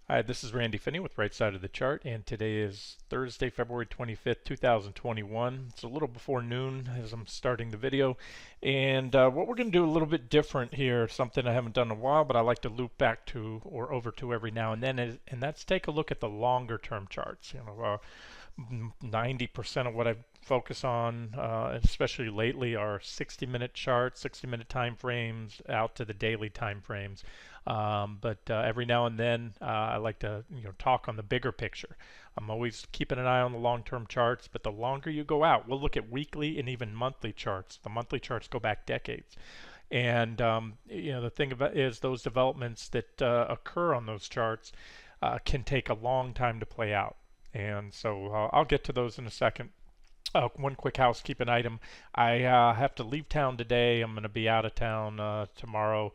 Hi, this is Randy Finney with Right Side of the Chart, and today is Thursday, February 25th, 2021. It's a little before noon as I'm starting the video, and what we're going to do a little bit different here, something I haven't done in a while, but I like to loop back to or over to every now and then, and that's take a look at the longer term charts. 90% of what I focus on, especially lately, are 60-minute charts, 60-minute time frames out to the daily time frames. But every now and then, I like to talk on the bigger picture. I'm always keeping an eye on the long-term charts, but the longer you go out, we'll look at weekly and even monthly charts. The monthly charts go back decades. And the thing about is those developments that occur on those charts can take a long time to play out. And so I'll get to those in a second. One quick housekeeping item. I have to leave town today. I'm going to be out of town tomorrow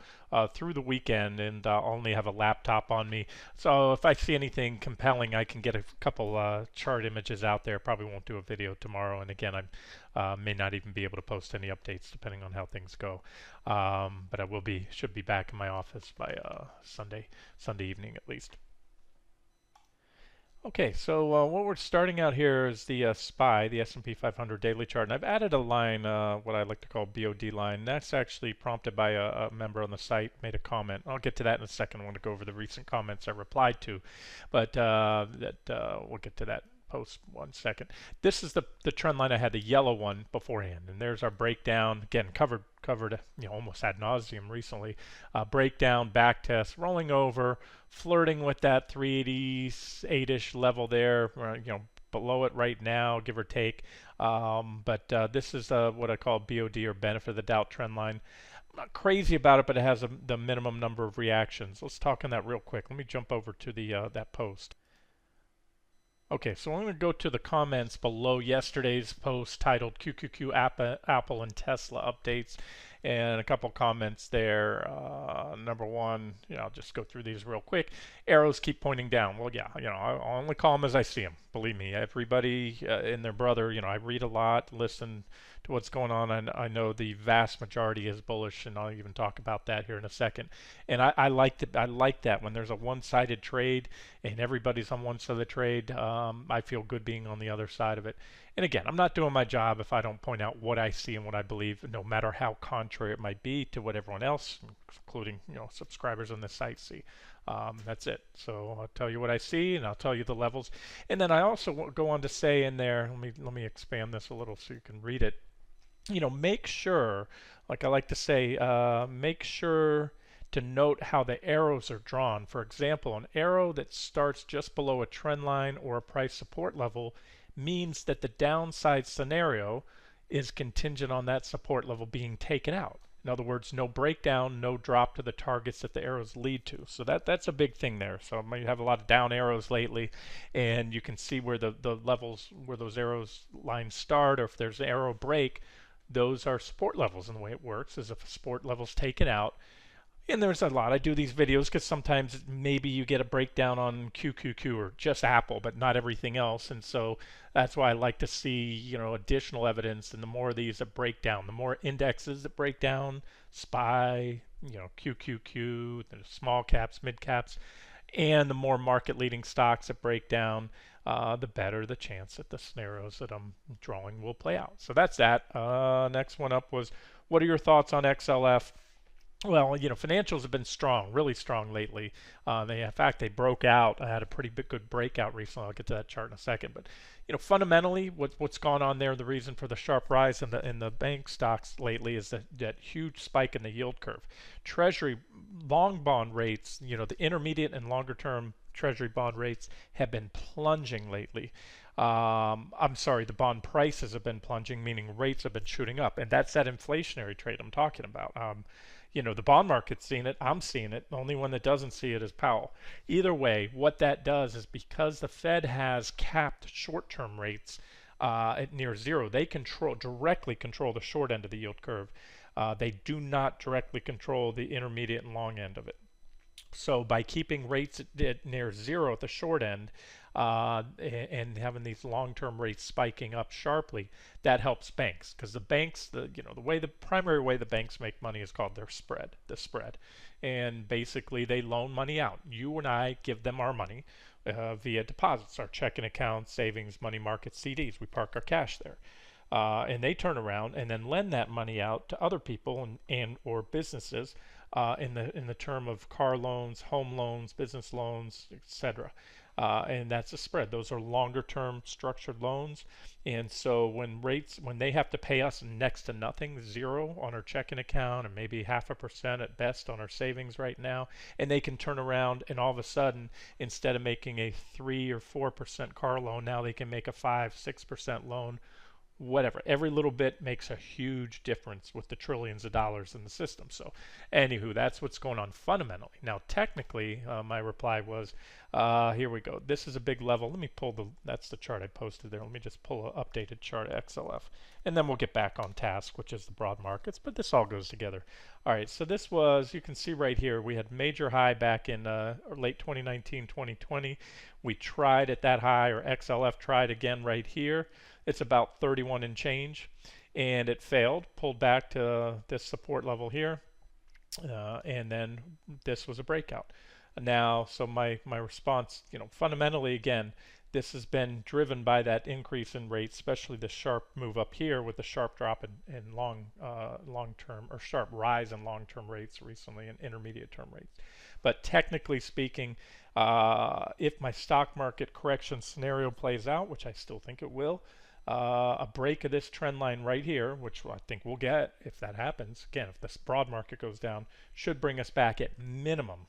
through the weekend, and only have a laptop on me. So if I see anything compelling, I can get a couple chart images out there. Probably won't do a video tomorrow. And again, I may not even be able to post any updates depending on how things go. But I should be back in my office by Sunday evening at least. Okay, so what we're starting out here is the SPY, the S&P 500 daily chart, and I've added a line, what I like to call BOD line. That's actually prompted by a member on the site, made a comment. I'll get to that in a second. I want to go over the recent comments I replied to, but we'll get to that post 1 second. This is the trend line. I had the yellow one beforehand, and there's our breakdown. Again, covered almost ad nauseum recently. Breakdown, back test, rolling over, flirting with that 388-ish level there. Below it right now, give or take. But this is what I call BOD, or benefit of the doubt trend line. I'm not crazy about it, but it has the minimum number of reactions. Let's talk on that real quick. Let me jump over to the that post. Okay, so I'm going to go to the comments below yesterday's post titled QQQ Apple and Tesla updates, and a couple comments there. Number one, I'll just go through these real quick. Arrows keep pointing down. Well, yeah, I'll only call them as I see them. Believe me, everybody and their brother, I read a lot, listen to what's going on, and I know the vast majority is bullish, and I'll even talk about that here in a second. And I like that when there's a one-sided trade and everybody's on one side of the trade. I feel good being on the other side of it. And again, I'm not doing my job if I don't point out what I see and what I believe, no matter how contrary it might be to what everyone else, including subscribers on this site, see. That's it. So I'll tell you what I see, and I'll tell you the levels. And then I also go on to say in there, let me expand this a little so you can read it. Make sure, like I like to say, make sure to note how the arrows are drawn. For example, an arrow that starts just below a trend line or a price support level means that the downside scenario is contingent on that support level being taken out. In other words, no breakdown, no drop to the targets that the arrows lead to. So that's a big thing there. So you have a lot of down arrows lately, and you can see where the levels, where those arrows lines start, or if there's an arrow break, those are support levels. And the way it works is if a support level's taken out, and there's a lot. I do these videos because sometimes maybe you get a breakdown on QQQ or just Apple, but not everything else. And so that's why I like to see, additional evidence. And the more of these that break down, the more indexes that break down, SPY, QQQ, the small caps, mid caps, and the more market leading stocks that break down, the better the chance that the scenarios that I'm drawing will play out. So that's that. Next one up was, what are your thoughts on XLF? Well, financials have been strong, really strong lately. In fact, they broke out. I had a pretty good breakout recently. I'll get to that chart in a second. But, fundamentally, what's gone on there, the reason for the sharp rise in the bank stocks lately is that huge spike in the yield curve. Treasury long bond rates, the intermediate and longer term Treasury bond rates have been plunging lately. I'm sorry, the bond prices have been plunging, meaning rates have been shooting up. And that's that inflationary trade I'm talking about. The bond market's seeing it. I'm seeing it. The only one that doesn't see it is Powell. Either way, what that does is because the Fed has capped short-term rates at near zero, they directly control the short end of the yield curve. They do not directly control the intermediate and long end of it. So by keeping rates at near zero at the short end, and having these long-term rates spiking up sharply, that helps banks because the banks, the primary way the banks make money is called their spread, the spread, and basically they loan money out. You and I give them our money via deposits, our checking accounts, savings, money market, CDs. We park our cash there. And they turn around and then lend that money out to other people and or businesses in the term of car loans, home loans, business loans, etc. And that's a spread. Those are longer term structured loans. And so when they have to pay us next to nothing, zero on our checking account, and maybe 0.5% at best on our savings right now, and they can turn around and all of a sudden, instead of making a 3 or 4% car loan, now they can make a 5, 6% loan, whatever. Every little bit makes a huge difference with the trillions of dollars in the system. So, anywho, that's what's going on fundamentally. Now, technically, my reply was, here we go. This is a big level. Let me that's the chart I posted there. Let me just pull an updated chart XLF, and then we'll get back on task, which is the broad markets. But this all goes together. All right, so this was, you can see right here, we had major high back in late 2019, 2020. We tried at that high, or XLF tried again right here. It's about 31 and change, and it failed, pulled back to this support level here, and then this was a breakout. Now, so my response, fundamentally, again, this has been driven by that increase in rates, especially the sharp move up here with the sharp drop in long-term, or sharp rise in long-term rates recently and intermediate term rates. But technically speaking, if my stock market correction scenario plays out, which I still think it will, a break of this trend line right here, which I think we'll get if that happens, again, if this broad market goes down, should bring us back at minimum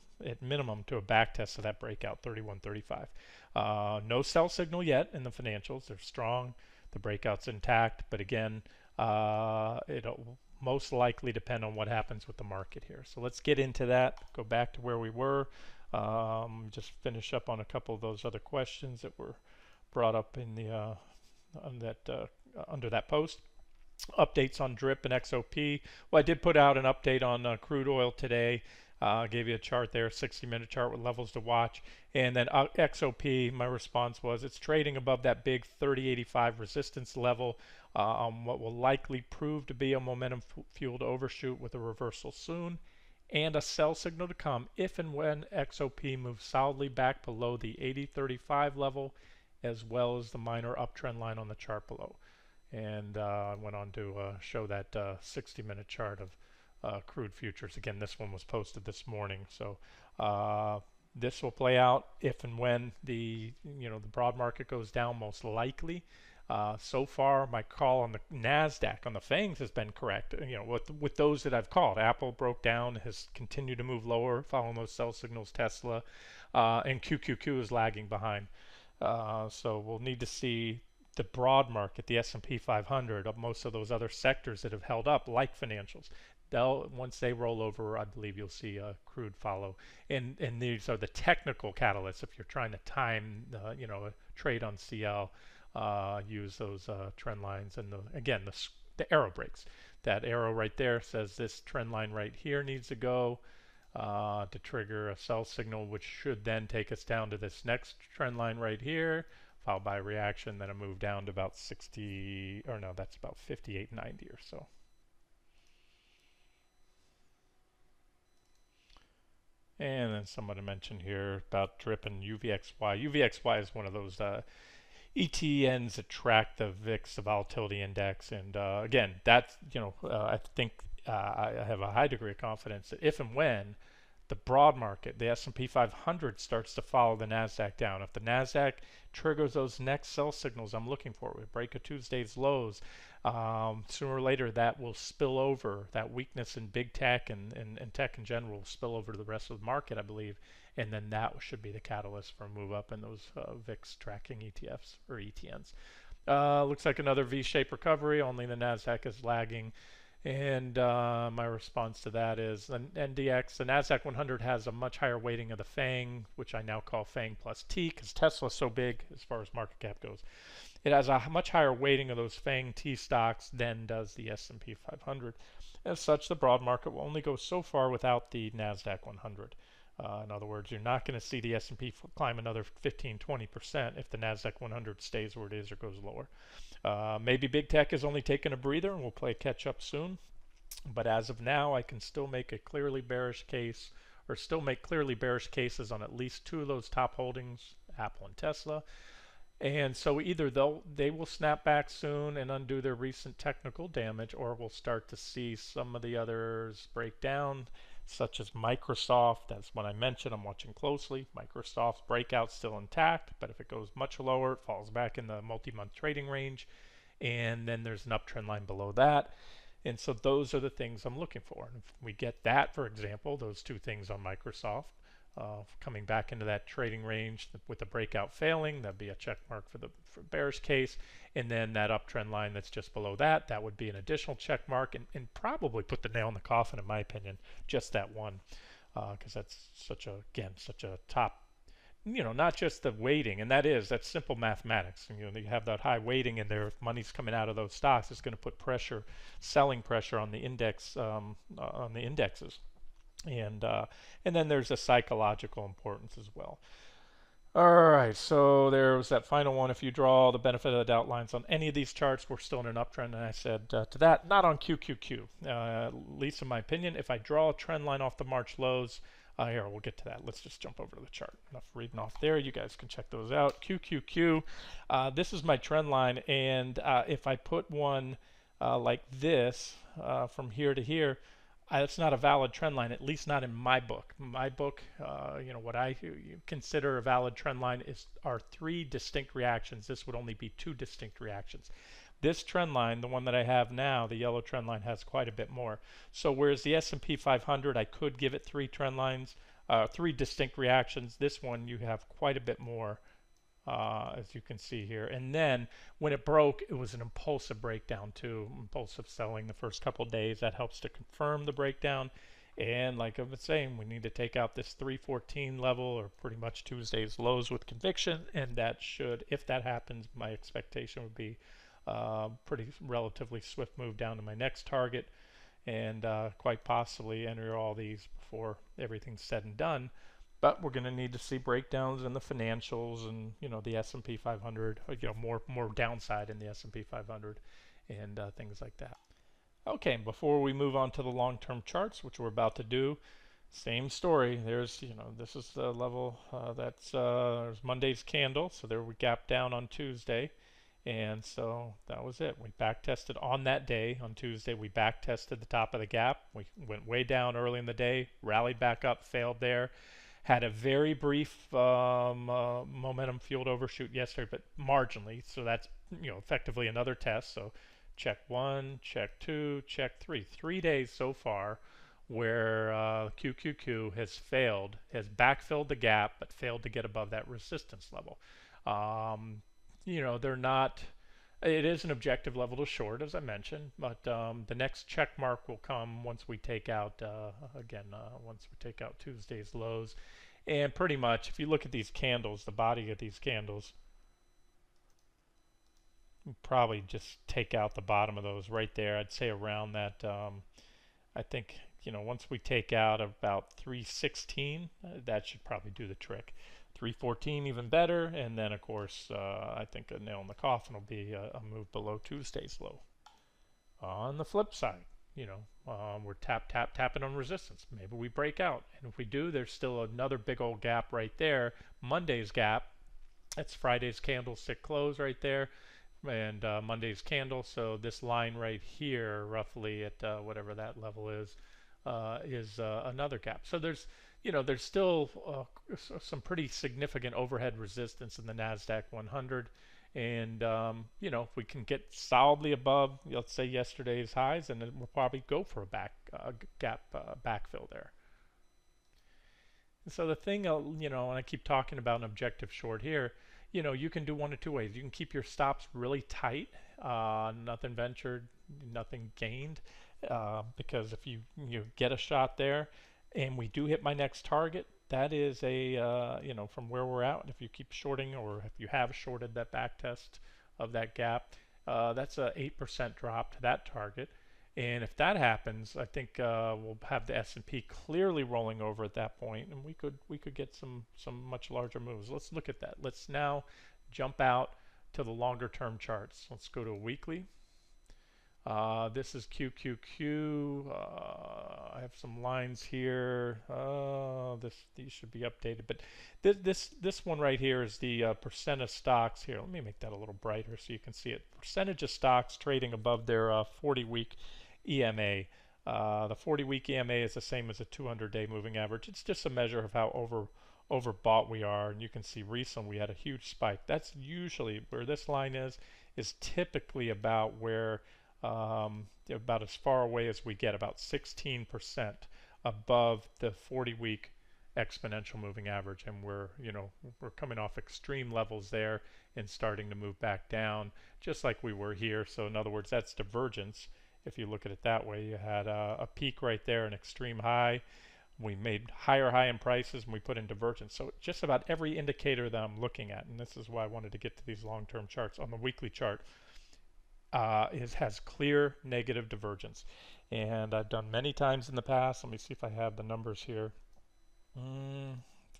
to a back test of that breakout 31.35. No sell signal yet in the financials. They're strong. The breakout's intact, but again, it'll most likely depend on what happens with the market here. So let's get into that, go back to where we were, just finish up on a couple of those other questions that were brought up in the under that post. Updates on DRIP and XOP. Well, I did put out an update on crude oil today. Gave you a chart there, 60-minute chart with levels to watch. And then XOP, my response was it's trading above that big 30.85 resistance level on what will likely prove to be a momentum-fueled overshoot with a reversal soon, and a sell signal to come if and when XOP moves solidly back below the 80.35 level, as well as the minor uptrend line on the chart below. And I went on to show that 60-minute chart of crude futures. Again, this one was posted this morning. So this will play out if and when the broad market goes down, most likely. So far, my call on the NASDAQ, on the FAANGs, has been correct. With those that I've called, Apple broke down, has continued to move lower, following those sell signals, Tesla, and QQQ is lagging behind. So we'll need to see the broad market, the S&P 500, of most of those other sectors that have held up, like financials. Once they roll over, I believe you'll see crude follow. And these are the technical catalysts. If you're trying to time, a trade on CL, use those trend lines. And again, the arrow breaks. That arrow right there says this trend line right here needs to go to trigger a sell signal, which should then take us down to this next trend line right here, followed by a reaction, then a move down to about 60, or no, that's about 58.90 or so. And then somebody mentioned here about DRIP and UVXY. UVXY is one of those ETNs that track the VIX, the volatility index, and again, that's I think I have a high degree of confidence that if and when the broad market, the S&P 500, starts to follow the NASDAQ down, if the NASDAQ triggers those next sell signals I'm looking for, we break a Tuesday's lows, sooner or later that will spill over, that weakness in big tech and tech in general will spill over to the rest of the market, I believe, and then that should be the catalyst for a move up in those VIX tracking ETFs or ETNs. Looks like another V-shaped recovery, only the NASDAQ is lagging. And my response to that is the NDX, the NASDAQ 100 has a much higher weighting of the FAANG, which I now call FAANG+T because Tesla's so big as far as market cap goes. It has a much higher weighting of those FAANG-T stocks than does the S&P 500. As such, the broad market will only go so far without the NASDAQ 100. In other words, you're not going to see the S&P climb another 15-20% if the Nasdaq 100 stays where it is or goes lower. Maybe big tech is only taking a breather and we'll play catch up soon. But as of now, I can still make a clearly bearish case, or still make clearly bearish cases on at least two of those top holdings, Apple and Tesla. And so either they will snap back soon and undo their recent technical damage, or we'll start to see some of the others break down, such as Microsoft. That's what I mentioned. I'm watching closely. Microsoft's breakout's still intact, but if it goes much lower, it falls back in the multi-month trading range, and then there's an uptrend line below that. And so those are the things I'm looking for. And if we get that, for example, those two things on Microsoft, coming back into that trading range with the breakout failing, that'd be a check mark for the bearish case. And then that uptrend line that's just below that, that would be an additional check mark and probably put the nail in the coffin, in my opinion, just that one, because that's such a top, not just the weighting, and that's simple mathematics. And, you have that high weighting in there. If money's coming out of those stocks, it's going to put pressure, selling pressure on the index, on the indexes. And then there's a psychological importance as well. All right, so there was that final one. If you draw the benefit of the doubt lines on any of these charts, we're still in an uptrend. And I said to that, not on QQQ. At least in my opinion, if I draw a trend line off the March lows, here, we'll get to that. Let's just jump over to the chart. Enough reading off there. You guys can check those out. QQQ, this is my trend line. And if I put one like this from here to here, it's not a valid trend line, at least not in my book. My book, what I consider a valid trend line are three distinct reactions. This would only be two distinct reactions. This trend line, the one that I have now, the yellow trend line, has quite a bit more. So whereas the S&P 500, I could give it three trend lines, three distinct reactions, this one you have quite a bit more, as you can see here. And then when it broke, it was an impulsive breakdown too, impulsive selling the first couple of days. That helps to confirm the breakdown. And like I was saying, we need to take out this 314 level, or pretty much Tuesday's lows, with conviction. And that should, if that happens, my expectation would be pretty relatively swift move down to my next target, and quite possibly enter all these before everything's said and done. But we're going to need to see breakdowns in the financials and the S&P 500, more downside in the S&P 500 and things like that. Okay, before we move on to the long-term charts, which we're about to do, same story. There's this is the level there's Monday's candle, so there we gapped down on Tuesday. And so that was it. We back tested on that day. On Tuesday, we back tested the top of the gap. We went way down early in the day, rallied back up, failed there. Had a very brief momentum fueled overshoot yesterday, but marginally. So that's effectively another test. So check one, check two, check three. 3 days so far where QQQ has backfilled the gap, but failed to get above that resistance level. They're not, it is an objective level to short, as I mentioned, but the next check mark will come once we take out, once we take out Tuesday's lows. And pretty much, if you look at these candles, the body of these candles, probably just take out the bottom of those right there. I'd say around that, I think, once we take out about 316, that should probably do the trick. 314 even better, and then of course I think a nail in the coffin will be a move below Tuesday's low. On the flip side, we're tapping on resistance. Maybe we break out, and if we do, there's still another big old gap right there. Monday's gap, that's Friday's candlestick close right there, and Monday's candle. So this line right here, roughly at whatever that level is another gap. So there's still some pretty significant overhead resistance in the Nasdaq 100, and if we can get solidly above, let's say, yesterday's highs, and then we'll probably go for a gap backfill there. And so the thing, and I keep talking about an objective short here, you can do one of two ways. You can keep your stops really tight, nothing ventured, nothing gained, because if you get a shot there, and we do hit my next target, that is from where we're at, if you keep shorting, or if you have shorted that back test of that gap, that's a 8% drop to that target. And if that happens, I think we'll have the S&P clearly rolling over at that point, and we could get some much larger moves. Let's look at that. Let's now jump out to the longer term charts. Let's go to a weekly. This is QQQ. I have some lines here. These should be updated, but this one right here is the percent of stocks here. Let me make that a little brighter so you can see it. Percentage of stocks trading above their 40-week EMA. The 40-week EMA is the same as a 200-day moving average. It's just a measure of how overbought we are, and you can see recently we had a huge spike. That's usually where this line is typically about where about as far away as we get, about 16% above the 40-week exponential moving average, and we're coming off extreme levels there and starting to move back down just like we were here. So in other words, that's divergence. If you look at it that way, you had a peak right there, an extreme high. We made higher high in prices and we put in divergence. So just about every indicator that I'm looking at, and this is why I wanted to get to these long-term charts, on the weekly chart has clear negative divergence. And I've done many times in the past. Let me see if I have the numbers here.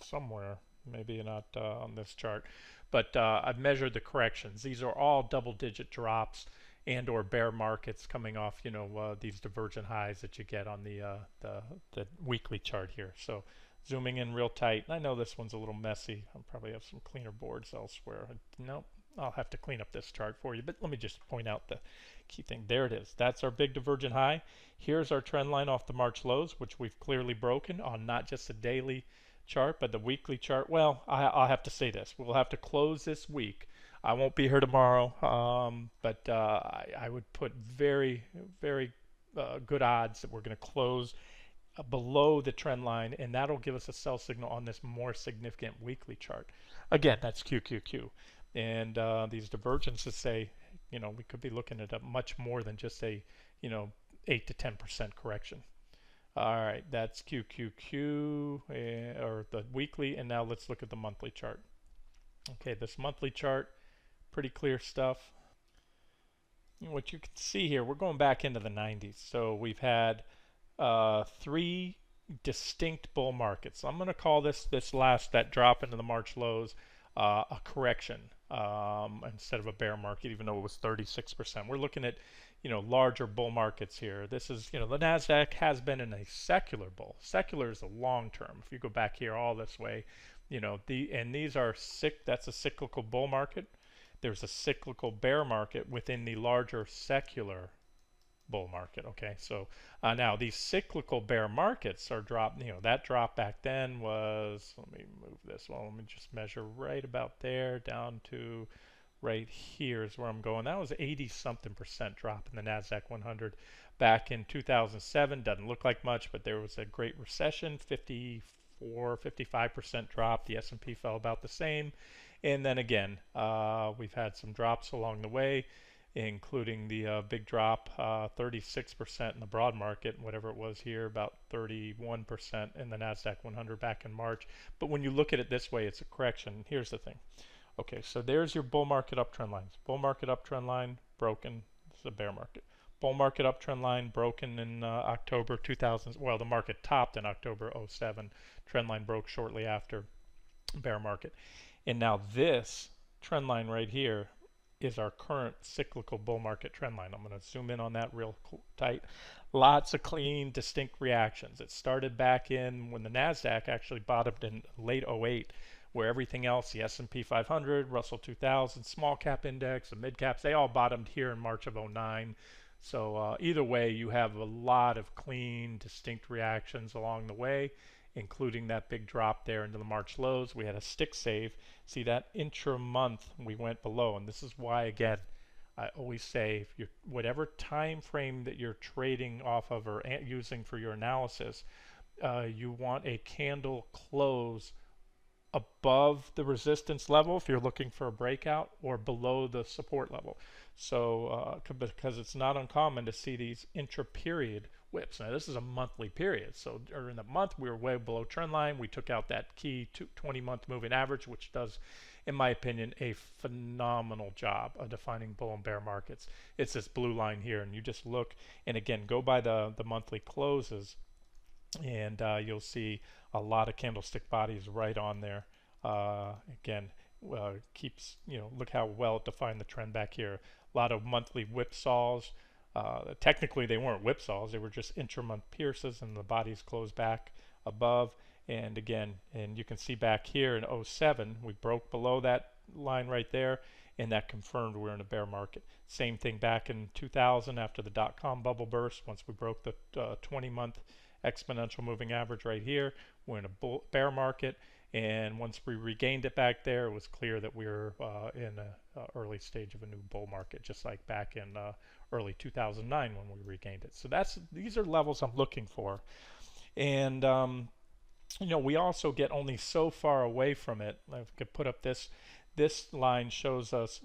Somewhere, maybe not on this chart, but I've measured the corrections. These are all double-digit drops and or bear markets coming off, these divergent highs that you get on the weekly chart here. So zooming in real tight. I know this one's a little messy. I'll probably have some cleaner boards elsewhere. Nope. I'll have to clean up this chart for you, but let me just point out the key thing. There it is. That's our big divergent high. Here's our trend line off the March lows, which we've clearly broken on not just the daily chart, but the weekly chart. Well, I'll have to say this. We'll have to close this week. I won't be here tomorrow, but I would put very, very good odds that we're going to close below the trend line, and that'll give us a sell signal on this more significant weekly chart. Again, that's QQQ. And these divergences say, we could be looking at a much more than just a, 8 to 10% correction. All right, that's QQQ, or the weekly, and now let's look at the monthly chart. Okay, this monthly chart, pretty clear stuff. What you can see here, we're going back into the 90s. So we've had 3 distinct bull markets. So I'm going to call that drop into the March lows a correction instead of a bear market, even though it was 36%. We're looking at larger bull markets here. This is the Nasdaq has been in a secular bull. Secular is a long term. If you go back here all this way, and these are that's a cyclical bull market. There's a cyclical bear market within the larger secular bull market. Okay, so now these cyclical bear markets are dropped. That drop back then was, let me move this one, let me just measure right about there down to right here is where I'm going. That was 80 something percent drop in the Nasdaq 100 back in 2007. Doesn't look like much, but there was a great recession, 55% drop. The S&P fell about the same, and then again we've had some drops along the way, including the big drop, 36% in the broad market, whatever it was here, about 31% in the Nasdaq 100 back in March. But when you look at it this way, it's a correction. Here's the thing. Okay, so there's your bull market uptrend lines. Bull market uptrend line broken. This is a bear market. Bull market uptrend line broken in October 2000. Well, the market topped in October 07. Trend line broke shortly after. Bear market. And now this trend line right here is our current cyclical bull market trend line. I'm going to zoom in on that real tight. Lots of clean, distinct reactions. It started back in when the Nasdaq actually bottomed in late 08, where everything else, the S&P 500, Russell 2000, small cap index, the mid caps, they all bottomed here in March of 09. So either way, you have a lot of clean, distinct reactions along the way, including that big drop there into the March lows. We had a stick save. See that intra-month we went below, and this is why, again, I always say, if whatever time frame that you're trading off of or using for your analysis, you want a candle close above the resistance level if you're looking for a breakout, or below the support level. So because it's not uncommon to see these intra-period whips. Now this is a monthly period, so during the month we were way below trend line. We took out that key 20-month moving average, which does, in my opinion, a phenomenal job of defining bull and bear markets. It's this blue line here, and you just look, and again, go by the monthly closes, and you'll see a lot of candlestick bodies right on there. Again, keeps, look how well it defined the trend back here. A lot of monthly whipsaws. Technically, they weren't whipsaws; they were just intramonth pierces, and the bodies closed back above. And again, and you can see back here in '07, we broke below that line right there, and that confirmed we're in a bear market. Same thing back in 2000 after the dot-com bubble burst. Once we broke the 20-month exponential moving average right here, we're in a bear market. And once we regained it back there, it was clear that we were in an early stage of a new bull market, just like back in early 2009 when we regained it. So these are levels I'm looking for. And we also get only so far away from it. I could put up this line shows us,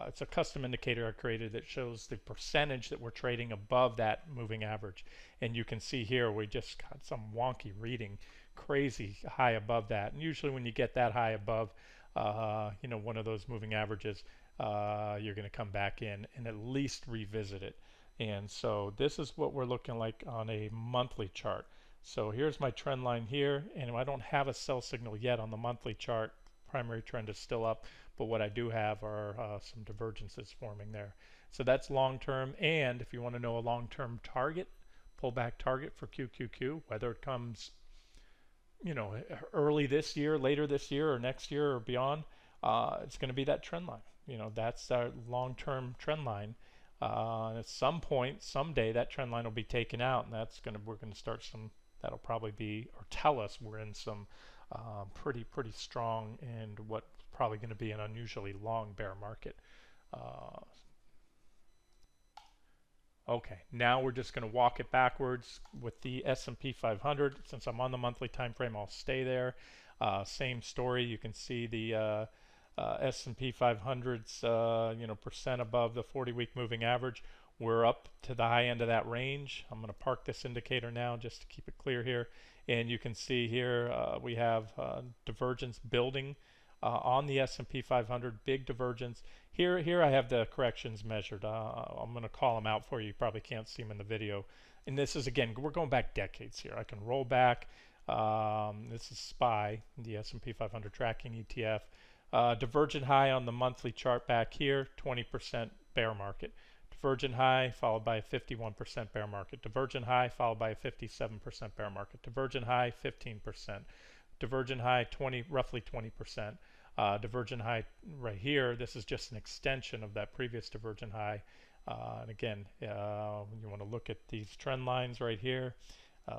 it's a custom indicator I created that shows the percentage that we're trading above that moving average. And you can see here we just got some wonky reading, crazy high above that. And usually when you get that high above, one of those moving averages, you're going to come back in and at least revisit it. And so this is what we're looking like on a monthly chart. So here's my trend line here, and I don't have a sell signal yet on the monthly chart. Primary trend is still up, but what I do have are some divergences forming there. So that's long term. And if you want to know a long term target, pullback target for QQQ, whether it comes early this year, later this year, or next year or beyond, it's going to be that trend line. That's our long-term trend line. At some point, someday, that trend line will be taken out, and we're going to start some. That'll probably be, or tell us we're in some pretty strong and what's probably going to be an unusually long bear market. Okay, now we're just going to walk it backwards with the S&P 500. Since I'm on the monthly time frame, I'll stay there. Same story. You can see the S&P 500's percent above the 40-week moving average. We're up to the high end of that range. I'm going to park this indicator now just to keep it clear here. And you can see here we have divergence building on the S&P 500, big divergence. Here I have the corrections measured. I'm going to call them out for you. You probably can't see them in the video. And this is, again, we're going back decades here. I can roll back. This is SPY, the S&P 500 tracking ETF. Divergent high on the monthly chart back here, 20% bear market. Divergent high followed by a 51% bear market. Divergent high followed by a 57% bear market. Divergent high, 15%. Divergent high, roughly 20%. Divergent high right here, this is just an extension of that previous divergent high. And again, you want to look at these trend lines right here.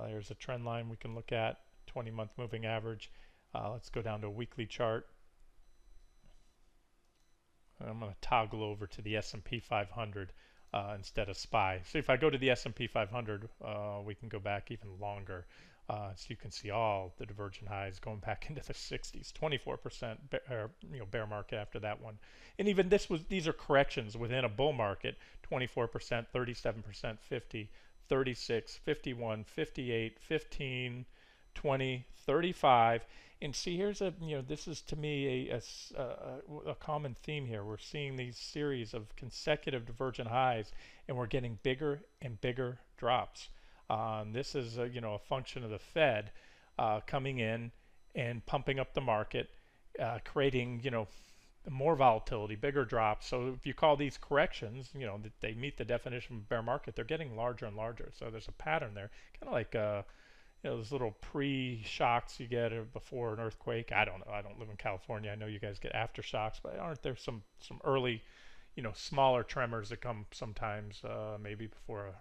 There's a trend line we can look at, 20-month moving average. Let's go down to a weekly chart. And I'm going to toggle over to the S&P 500 instead of SPY. So if I go to the S&P 500, we can go back even longer. So you can see all the divergent highs going back into the 60s, 24% bear market after that one. And even these are corrections within a bull market, 24%, 37%, 50, 36, 51, 58, 15, 20, 35. And see, here's this is to me a common theme here. We're seeing these series of consecutive divergent highs, and we're getting bigger and bigger drops. This is a function of the Fed coming in and pumping up the market, creating more volatility, bigger drops. So if you call these corrections, that they meet the definition of bear market, they're getting larger and larger. So there's a pattern there, kind of like those little pre-shocks you get before an earthquake. I don't know. I don't live in California. I know you guys get aftershocks, but aren't there some early, smaller tremors that come sometimes, maybe before,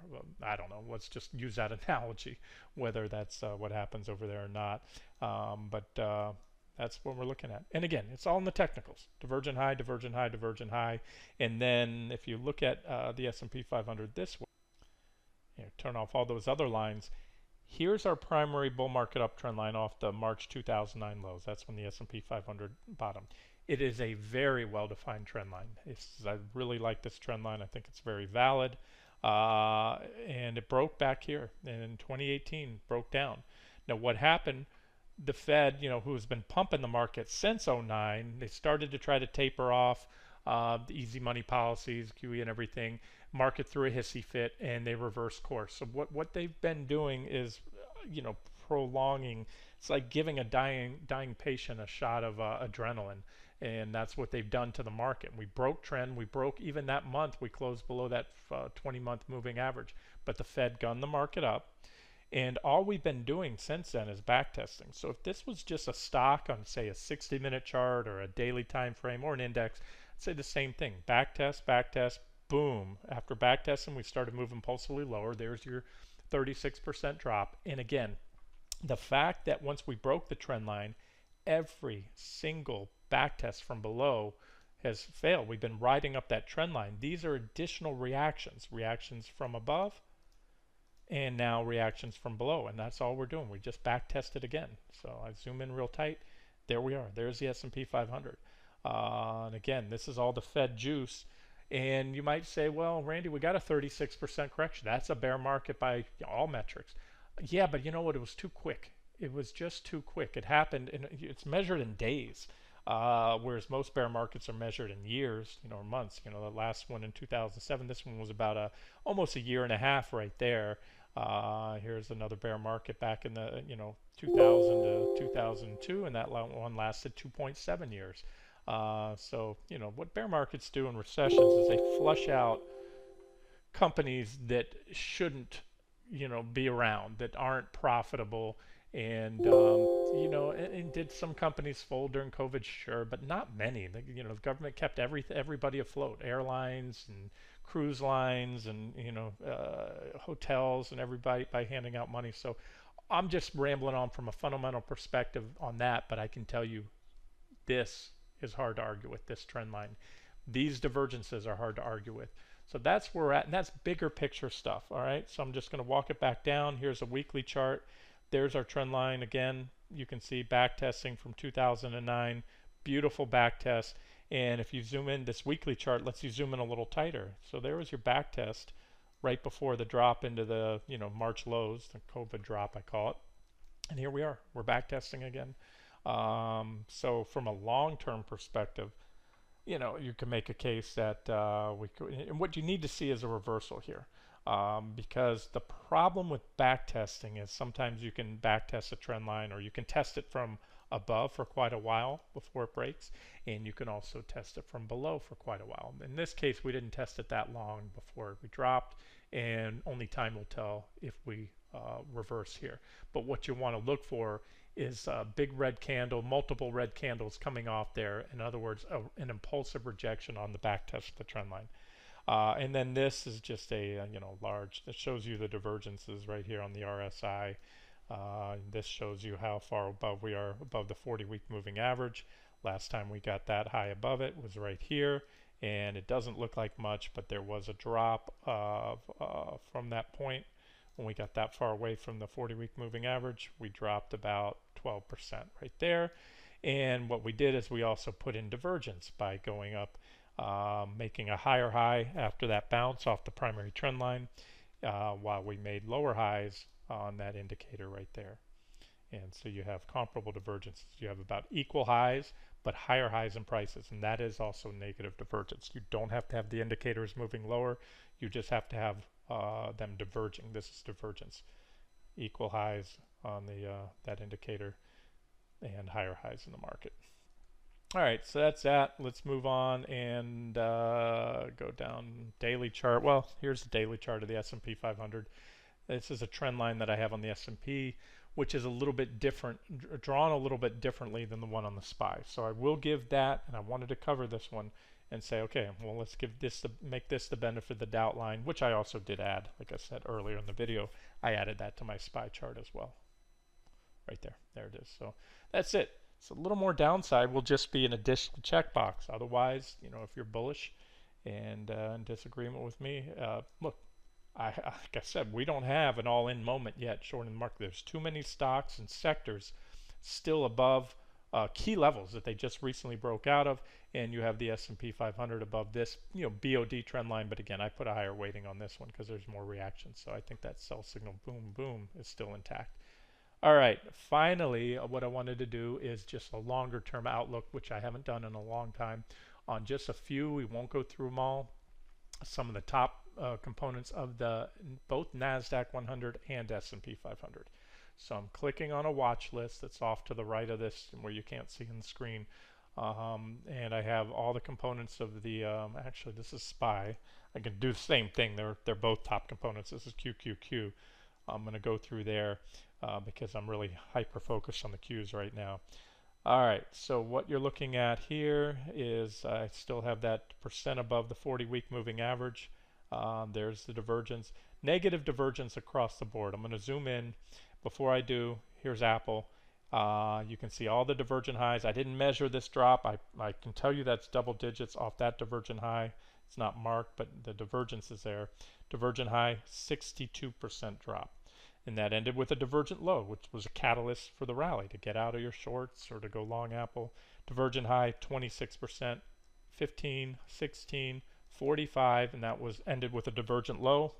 I don't know. Let's just use that analogy, whether that's what happens over there or not. But that's what we're looking at. And again, it's all in the technicals. Divergent high, divergent high, divergent high. And then if you look at the S&P 500 this way, turn off all those other lines. Here's our primary bull market uptrend line off the March 2009 lows. That's when the S&P 500 bottomed. It is a very well-defined trend line. I really like this trend line. I think it's very valid. and it broke back here in 2018, broke down. Now what happened? The Fed, who's been pumping the market since '09, they started to try to taper off the easy money policies, QE and everything. Market threw a hissy fit, and they reversed course. So what they've been doing is, prolonging. It's like giving a dying patient a shot of adrenaline, and that's what they've done to the market. We broke trend. We broke even that month. We closed below that 20-month moving average, but the Fed gunned the market up. And all we've been doing since then is backtesting. So if this was just a stock on, say, a 60-minute chart or a daily time frame or an index, I'd say the same thing. Backtest, boom. After backtesting, we started moving impulsively lower. There's your 36% drop. And again, the fact that once we broke the trend line, every single backtest from below has failed. We've been riding up that trend line. These are additional reactions from above, and now reactions from below, and that's all we're doing. We just back tested again. So I zoom in real tight. There we are. There's the S&P 500. And again, this is all the Fed juice. And you might say, well, Randy, we got a 36% correction. That's a bear market by all metrics. Yeah, but you know what? It was too quick. It was just too quick. It happened, and it's measured in days. Whereas most bear markets are measured in years, or months. The last one in 2007, this one was about almost a year and a half right there. Here's another bear market back in the 2000 to 2002, and that one lasted 2.7 years. So what bear markets do in recessions is they flush out companies that shouldn't be around, that aren't profitable. And and did some companies fold during COVID? Sure, but not many. The government kept everybody afloat, airlines and cruise lines and hotels and everybody, by handing out money. So I'm just rambling on from a fundamental perspective on that, but I can tell you this is hard to argue with, this trend line. These divergences are hard to argue with. So that's where we're at, and that's bigger picture stuff. All right, so I'm just going to walk it back down. Here's a weekly chart. There's our trend line again. You can see back testing from 2009. Beautiful back test. And if you zoom in, this weekly chart lets you zoom in a little tighter. So there was your back test right before the drop into the March lows, the COVID drop I call it. And here we are. We're back testing again. So from a long-term perspective, you can make a case that we could, and what you need to see is a reversal here. Because the problem with back testing is sometimes you can back test a trend line, or you can test it from above for quite a while before it breaks, and you can also test it from below for quite a while. In this case, we didn't test it that long before we dropped, and only time will tell if we reverse here. But what you want to look for is a big red candle, multiple red candles coming off there. In other words, an impulsive rejection on the back test of the trend line. And then this is just a large, that shows you the divergences right here on the RSI. This shows you how far above we are above the 40-week moving average. Last time we got that high above it was right here, and it doesn't look like much, but there was a drop from that point. When we got that far away from the 40-week moving average, we dropped about 12% right there. And what we did is we also put in divergence by going up, making a higher high after that bounce off the primary trend line, while we made lower highs on that indicator right there. And so you have comparable divergences. You have about equal highs, but higher highs in prices, and that is also negative divergence. You don't have to have the indicators moving lower. You just have to have them diverging. This is divergence. Equal highs on the that indicator and higher highs in the market. All right, so that's that. Let's move on and go down daily chart. Well, here's the daily chart of the S&P 500. This is a trend line that I have on the S&P, which is a little bit different, drawn a little bit differently than the one on the SPY. So I will give that, and I wanted to cover this one and say, okay, well, let's give this make this the benefit of the doubt line, which I also did add. Like I said earlier in the video, I added that to my SPY chart as well. Right there. There it is. So that's it. So a little more downside will just be an additional checkbox. Otherwise, if you're bullish and in disagreement with me, look, like I said, we don't have an all-in moment yet short in the market. There's too many stocks and sectors still above key levels that they just recently broke out of, and you have the S&P 500 above this, BOD trend line. But again, I put a higher weighting on this one because there's more reaction. So I think that sell signal, boom, boom, is still intact. All right, finally, what I wanted to do is just a longer term outlook, which I haven't done in a long time, on just a few. We won't go through them all. Some of the top components of the both NASDAQ 100 and S&P 500. So I'm clicking on a watch list that's off to the right of this, where you can't see on the screen. And I have all the components of the, actually this is SPY. I can do the same thing. They're both top components. This is QQQ. I'm going to go through there because I'm really hyper focused on the Qs right now. All right, so what you're looking at here is I still have that percent above the 40-week moving average. There's the divergence, negative divergence across the board. I'm going to zoom in. Before I do, here's Apple. You can see all the divergent highs. I didn't measure this drop. I can tell you that's double digits off that divergent high. It's not marked, but the divergence is there. Divergent high, 62% drop. And that ended with a divergent low, which was a catalyst for the rally to get out of your shorts or to go long Apple. Divergent high, 26%, 15, 16, 45, and that was ended with a divergent low.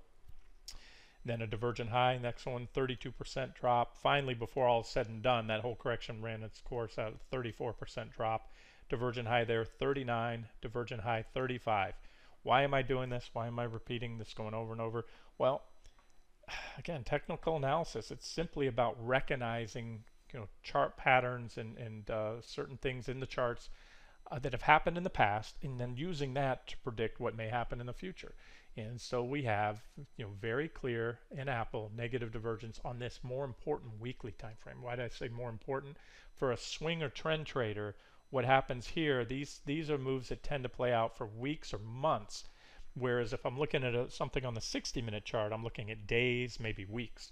Then a divergent high, next one, 32% drop. Finally, before all is said and done, that whole correction ran its course at a 34% drop. Divergent high there, 39, divergent high, 35. Why am I doing this? Why am I repeating this, going over and over? Well, again, technical analysis. It's simply about recognizing, chart patterns and certain things in the charts that have happened in the past, and then using that to predict what may happen in the future. And so we have, very clear in Apple negative divergence on this more important weekly time frame. Why did I say more important? For a swing or trend trader, what happens here? These are moves that tend to play out for weeks or months. Whereas if I'm looking at something on the 60-minute chart, I'm looking at days, maybe weeks.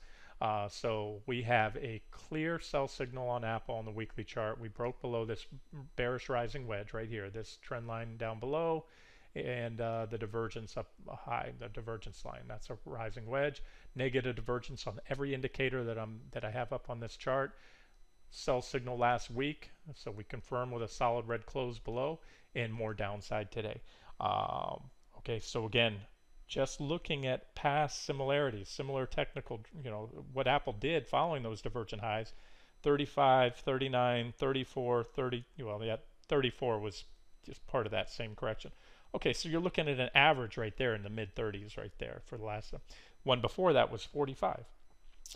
So we have a clear sell signal on Apple on the weekly chart. We broke below this bearish rising wedge right here, this trend line down below, and the divergence up high, the divergence line. That's a rising wedge. Negative divergence on every indicator that I have up on this chart. Sell signal last week, so we confirm with a solid red close below, and more downside today. Okay, so again, just looking at past similarities, similar technical, what Apple did following those divergent highs, 35, 39, 34, 30, well, yeah, 34 was just part of that same correction. Okay, so you're looking at an average right there in the mid-30s right there for the last one. Before that was 45.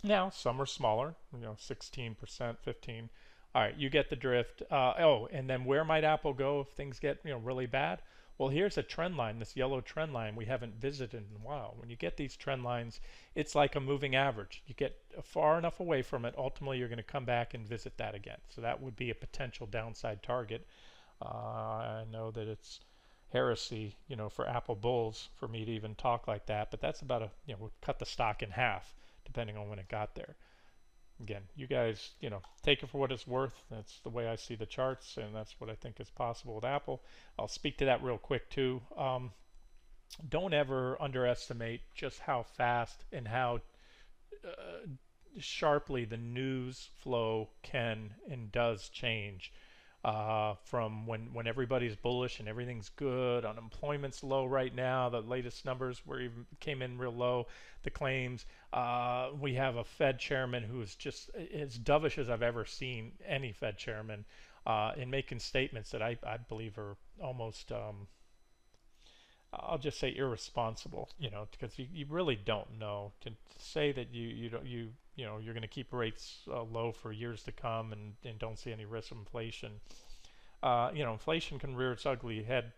Now, some are smaller, 16%, 15. All right, you get the drift. And then where might Apple go if things get, really bad? Well, here's a trend line, this yellow trend line we haven't visited in a while. When you get these trend lines, it's like a moving average. You get far enough away from it, ultimately you're going to come back and visit that again. So that would be a potential downside target. I know that it's heresy, for Apple bulls for me to even talk like that, but that's about we'll cut the stock in half depending on when it got there. Again, you guys, take it for what it's worth. That's the way I see the charts, and that's what I think is possible with Apple. I'll speak to that real quick too. Don't ever underestimate just how fast and how sharply the news flow can and does change. From when everybody's bullish and everything's good, unemployment's low right now. The latest numbers came in real low. The claims, we have a Fed chairman who's just as dovish as I've ever seen any Fed chairman, in making statements that I believe are almost, I'll just say irresponsible. Because you really don't know to say that you're going to keep rates low for years to come and don't see any risk of inflation. Inflation can rear its ugly head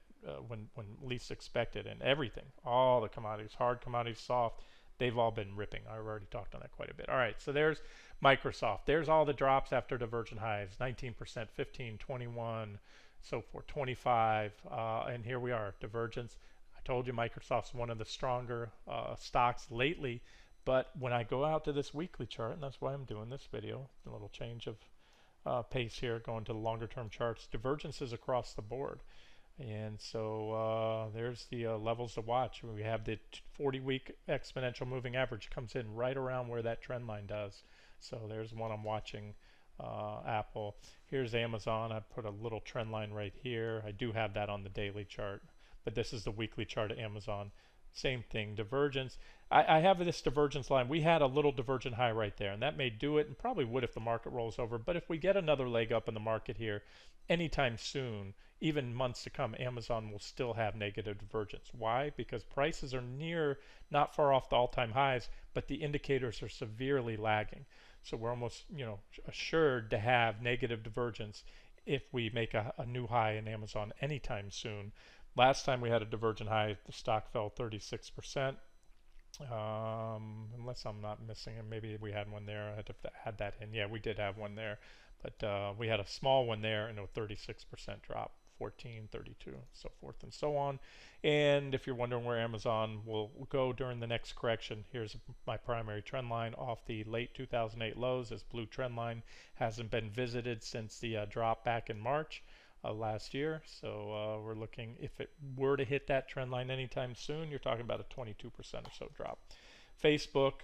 when least expected, and everything, all the commodities, hard commodities, soft, they've all been ripping. I've already talked on that quite a bit. All right, so there's Microsoft. There's all the drops after divergent highs, 19%, 15, 21, so forth, 25, and here we are, divergence. I told you Microsoft's one of the stronger stocks lately. But when I go out to this weekly chart, and that's why I'm doing this video, a little change of pace here, going to the longer term charts, divergences across the board. And so there's the levels to watch. We have the 40-week exponential moving average comes in right around where that trend line does. So there's one I'm watching Apple. Here's Amazon. I put a little trend line right here. I do have that on the daily chart, but this is the weekly chart of Amazon. Same thing, divergence. I have this divergence line. We had a little divergent high right there, and that may do it, and probably would if the market rolls over. But if we get another leg up in the market here anytime soon, even months to come, Amazon will still have negative divergence. Why? Because prices are not far off the all-time highs, but the indicators are severely lagging. So we're almost, assured to have negative divergence if we make a new high in Amazon anytime soon. Last time we had a divergent high, the stock fell 36%. Unless I'm not missing it, maybe we had one there. I had to add that in. Yeah, we did have one there, but we had a small one there and a 36% drop. 14, 32, so forth and so on. And if you're wondering where Amazon will go during the next correction, here's my primary trend line off the late 2008 lows. This blue trend line hasn't been visited since the drop back in March last year. So we're looking, if it were to hit that trend line anytime soon, you're talking about a 22% or so drop. Facebook,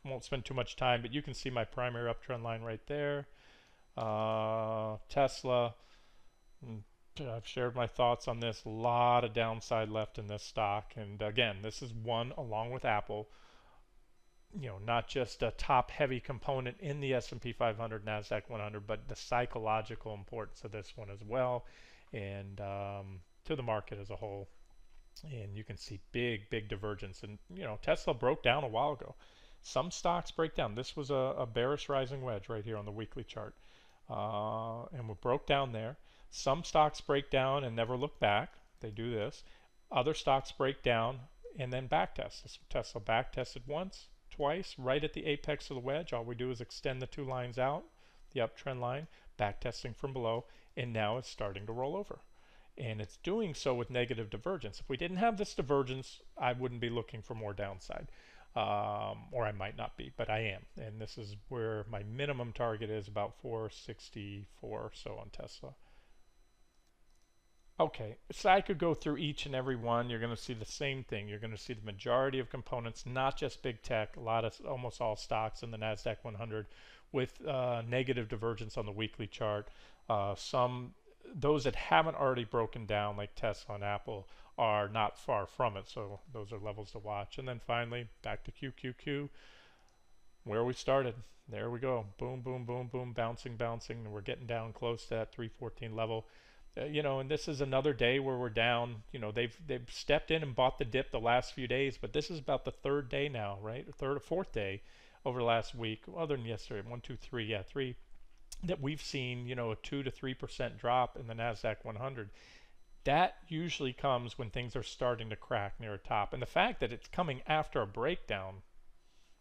won't spend too much time, but you can see my primary uptrend line right there. Tesla, I've shared my thoughts on this. A lot of downside left in this stock, and again, this is one along with Apple, not just a top heavy component in the S&P 500, Nasdaq 100, but the psychological importance of this one as well, and to the market as a whole. And you can see big divergence, and Tesla broke down a while ago. Some stocks break down. This was a bearish rising wedge right here on the weekly chart, and we broke down there. Some stocks break down and never look back. They do this. Other stocks break down and then backtest. This Tesla backtested once, twice, right at the apex of the wedge. All we do is extend the two lines out, the uptrend line, backtesting from below, and now it's starting to roll over. And it's doing so with negative divergence. If we didn't have this divergence, I wouldn't be looking for more downside. Or I might not be, but I am. And this is where my minimum target is, about 464 or so on Tesla. Okay, so I could go through each and every one. You're going to see the same thing. You're going to see the majority of components, not just big tech, almost all stocks in the Nasdaq 100 with negative divergence on the weekly chart. Those that haven't already broken down, like Tesla and Apple, are not far from it. So those are levels to watch. And then finally, back to QQQ, where we started. There we go. Boom, boom, boom, boom, bouncing. And we're getting down close to that 314 level. And this is another day where we're down. They've stepped in and bought the dip the last few days, but this is about the third day now, right? Third or fourth day over the last week, other than yesterday. 1, 2, 3, yeah, 3. That we've seen, a 2 to 3% drop in the Nasdaq 100. That usually comes when things are starting to crack near a top, and the fact that it's coming after a breakdown,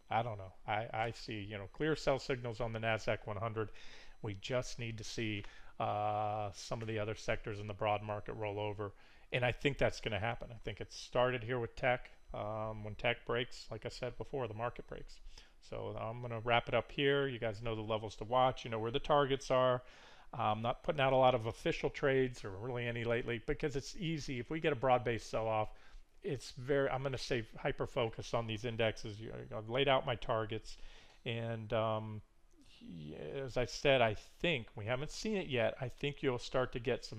I don't know. I see, clear sell signals on the Nasdaq 100. We just need to see some of the other sectors in the broad market roll over, and I think that's going to happen. I think it started here with tech. When tech breaks, like I said before, the market breaks. So I'm going to wrap it up here. You guys know the levels to watch. You know where the targets are. I'm not putting out a lot of official trades or really any lately because it's easy. If we get a broad-based sell-off, I'm going to say hyper-focus on these indexes. I've laid out my targets, and as I said, I think we haven't seen it yet. I think you'll start to get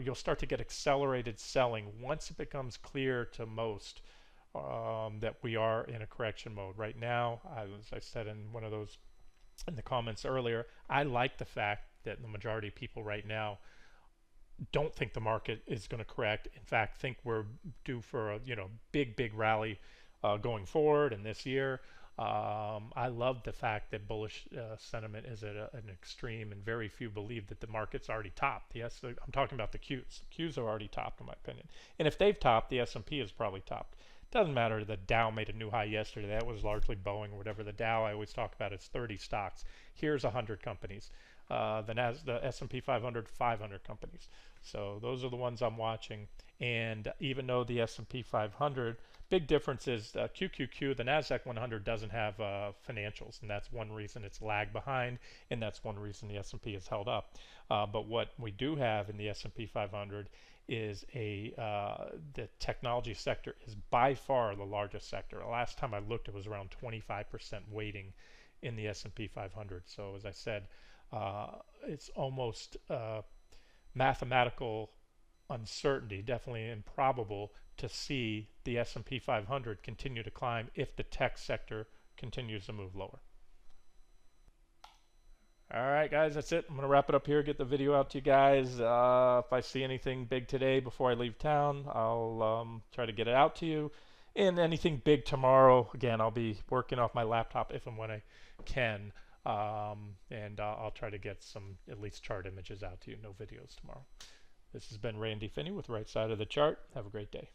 you'll start to get accelerated selling once it becomes clear to most that we are in a correction mode. Right now, as I said in the comments earlier, I like the fact that the majority of people right now don't think the market is going to correct. In fact, think we're due for a big rally going forward and this year. I love the fact that bullish sentiment is at an extreme, and very few believe that the market's already topped. Yes, I'm talking about the Qs. The Qs are already topped, in my opinion. And if they've topped, the S&P is probably topped. Doesn't matter. The Dow made a new high yesterday. That was largely Boeing or whatever. The Dow I always talk about is 30 stocks. Here's 100 companies. The S&P 500, 500 companies. So those are the ones I'm watching. And even though the S&P 500, big difference is QQQ, the Nasdaq 100 doesn't have financials, and that's one reason it's lagged behind, and that's one reason the S&P is held up. But what we do have in the S&P 500 is the technology sector is by far the largest sector. The last time I looked, it was around 25% weighting in the S&P 500. So as I said, it's almost mathematical uncertainty, definitely improbable to see the S&P 500 continue to climb if the tech sector continues to move lower. All right, guys, that's it. I'm going to wrap it up here, get the video out to you guys. If I see anything big today before I leave town, I'll try to get it out to you. And anything big tomorrow, again, I'll be working off my laptop if and when I can. And I'll try to get some at least chart images out to you. No videos tomorrow. This has been Randy Finney with Right Side of the Chart. Have a great day.